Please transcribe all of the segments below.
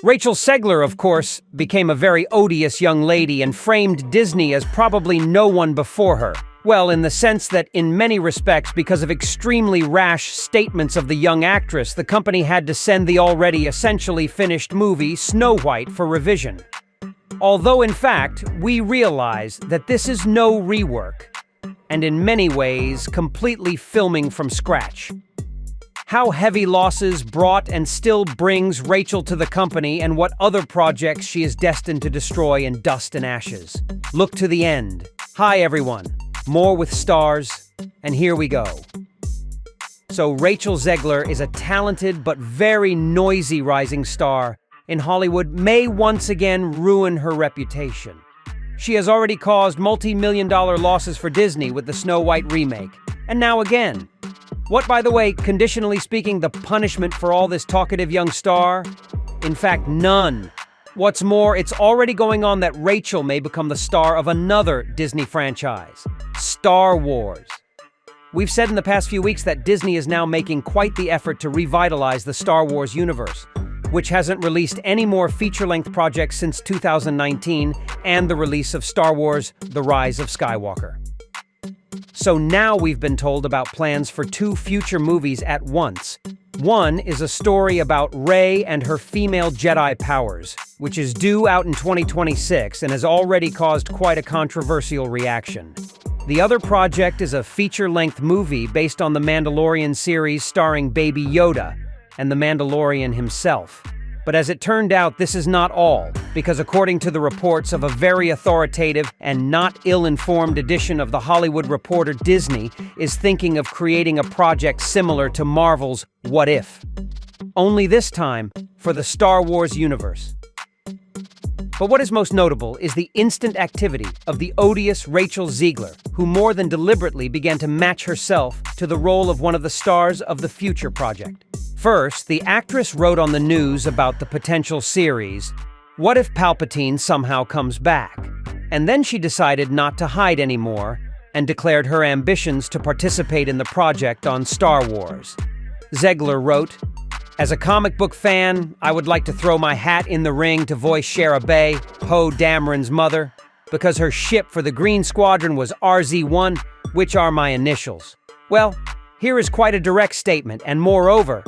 Rachel Zegler, of course, became a very odious young lady and framed Disney as probably no one before her. Well, in the sense that in many respects, because of extremely rash statements of the young actress, the company had to send the already essentially finished movie Snow White for revision. Although, in fact, we realize that this is no rework, and in many ways, completely filming from scratch. How heavy losses brought and still brings Rachel to the company, and what other projects she is destined to destroy in dust and ashes. Look to the end. Hi everyone, more with stars, and here we go. So Rachel Zegler is a talented but very noisy rising star in Hollywood, may once again ruin her reputation. She has already caused multi-million-dollar losses for Disney with the Snow White remake, and now again. What, by the way, conditionally speaking, the punishment for all this talkative young star? In fact, none. What's more, it's already going on that Rachel may become the star of another Disney franchise, Star Wars. We've said in the past few weeks that Disney is now making quite the effort to revitalize the Star Wars universe, which hasn't released any more feature-length projects since 2019 and the release of Star Wars: The Rise of Skywalker. So now we've been told about plans for 2 future movies at once. One is a story about Rey and her female Jedi powers, which is due out in 2026 and has already caused quite a controversial reaction. The other project is a feature-length movie based on the Mandalorian series starring Baby Yoda and the Mandalorian himself. But as it turned out, this is not all, because according to the reports of a very authoritative and not ill-informed edition of The Hollywood Reporter, Disney is thinking of creating a project similar to Marvel's What If? Only this time for the Star Wars universe. But what is most notable is the instant activity of the odious Rachel Zegler, who more than deliberately began to match herself to the role of one of the stars of the future project. First, the actress wrote on the news about the potential series, What If Palpatine Somehow Comes Back? And then she decided not to hide anymore and declared her ambitions to participate in the project on Star Wars. Zegler wrote, "As a comic book fan, I would like to throw my hat in the ring to voice Shara Bay, Poe Dameron's mother, because her ship for the Green Squadron was RZ-1, which are my initials." Well, here is quite a direct statement, and moreover,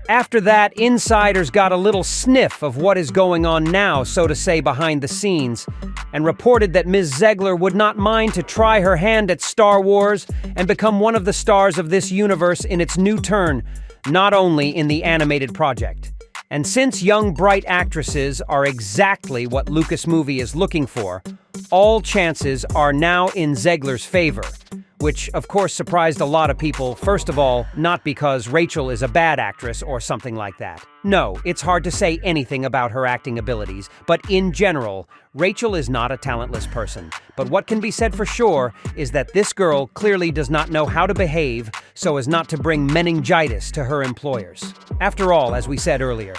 after that, insiders got a little sniff of what is going on now, so to say, behind the scenes, and reported that Ms. Zegler would not mind to try her hand at Star Wars and become one of the stars of this universe in its new turn, not only in the animated project. And since young, bright actresses are exactly what Lucas Movie is looking for, all chances are now in Zegler's favor, which of course surprised a lot of people. First of all, not because Rachel is a bad actress or something like that. No, it's hard to say anything about her acting abilities, but in general, Rachel is not a talentless person. But what can be said for sure is that this girl clearly does not know how to behave so as not to bring meningitis to her employers. After all, as we said earlier,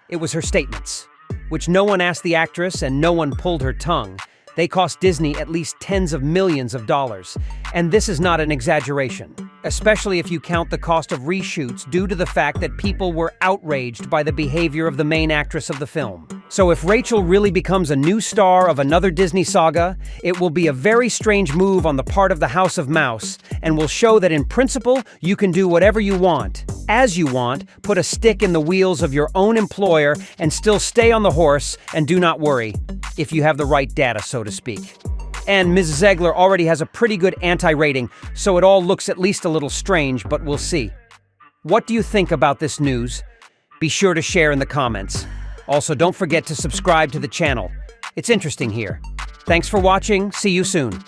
it was her statements, which no one asked the actress and no one pulled her tongue. They cost Disney at least tens of millions of dollars. And this is not an exaggeration, especially if you count the cost of reshoots due to the fact that people were outraged by the behavior of the main actress of the film. So if Rachel really becomes a new star of another Disney saga, it will be a very strange move on the part of the House of Mouse, and will show that in principle, you can do whatever you want, as you want, put a stick in the wheels of your own employer, and still stay on the horse, and do not worry, if you have the right data, so to speak. And Ms. Zegler already has a pretty good anti-rating, so it all looks at least a little strange, but we'll see. What do you think about this news? Be sure to share in the comments. Also, don't forget to subscribe to the channel. It's interesting here. Thanks for watching. See you soon.